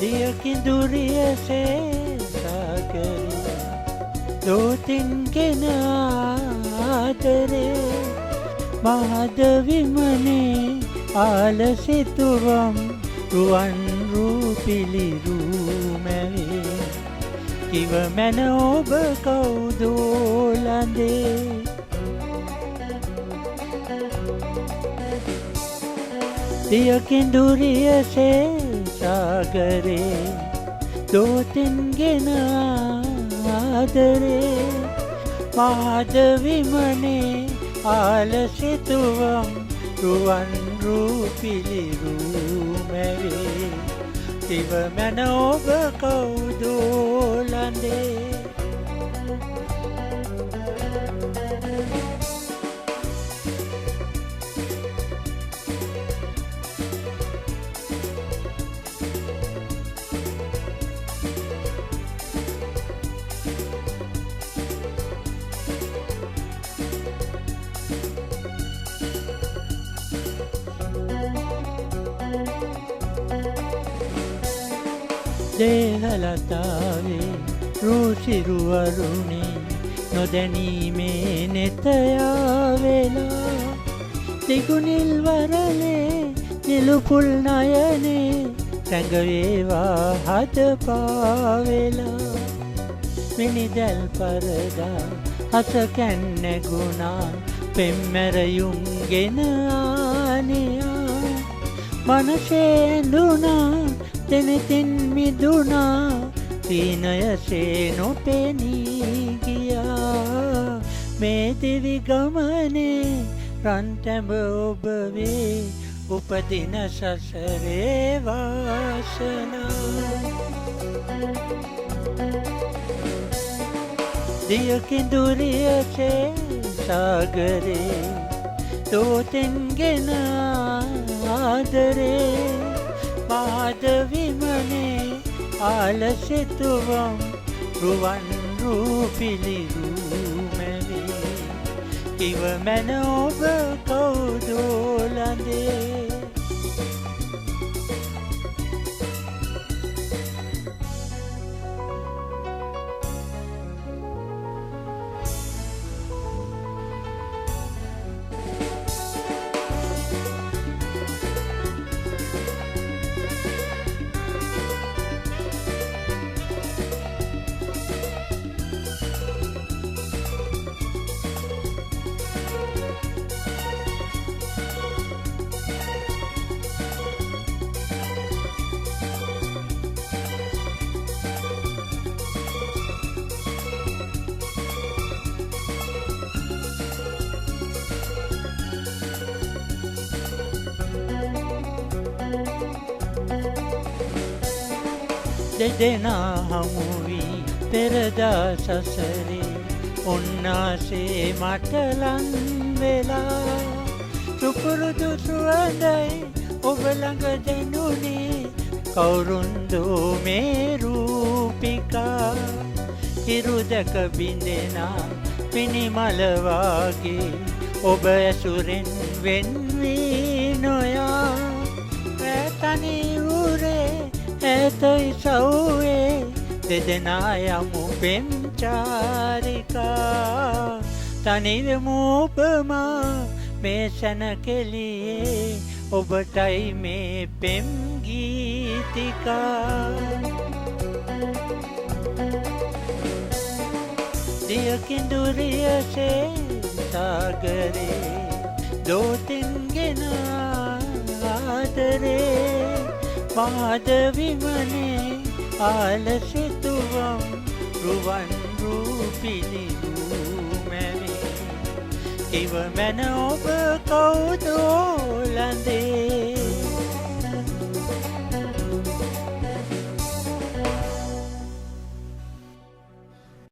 දියකිඳුරියසේ සාගරේ දෝතින්ගෙන ආදරේ මහද විමනේ ආලසිතුවම් රුවන් රූපිලි රූමැවේ කිව මැන ඔබ කවුදෝලඳේ දියකිඳුරියසේ සාගරේ දෝතින්ගෙන ආදරේ මහද විමනේ ආලසිතුවම් රුවන් රූපිලි රූමැවේ කිව මැන ඔබ කවුදෝලඳේ දේහලතාවේ රූසිරුවරුණේ නොදැනීමේ නෙතයාවෙලා දිගුනිල් වරලේ නිලුපුල් නයනේ සැඟවේවා හද පාවෙලා මිනිදැල් පරදා හස කැන්නැගුණා පෙම්මැරයුම්ගෙන ආනයා මනසේ ඇඳුනා දෙනෙතින් මිදුනා සීනයසේ නොපෙනී ගියා මේ දිවි ගමනේ රන්ටැඹ ඔබ වේ උපදින සසරේ වාසනා දියකිඳුරියසේ සාගරේ දෝතින්ගෙන ආදරේ මහද විමනේ ආලසිතුවම් රුවන් රූපිලි රූමැවේ කිව මැන ඔබ කවුදෝලඳේ දෙදෙනා හමුවී පෙරදා සසරේ උන්නාසේ මට ලං වෙලා සුපුරුදු සුවඳයි ඔබ ළඟ දැනුනේ කවුරුන්දෝ මේ රූපිකා හිරු දැක බිඳෙනා පිනිමල වාගේ ඔබ ඇසුරෙන් වෙන් වී නොයා තනි උරේ ඇතයි සව්වේ දෙදෙනා යමු පෙම් චාරිකා තනිවෙමු ඔබමා මේ සැනකෙළියේ ඔබටයි මේ පෙම් ගීතිකා දියකිඳුරියසේ සාගරේ දෝතින්ගෙන ආදරේ මහද විමනේ ආලසිතුවම් රුවන් රූපිලි රූමැවේ කිව මැන ඔබ කවුදෝලඳේ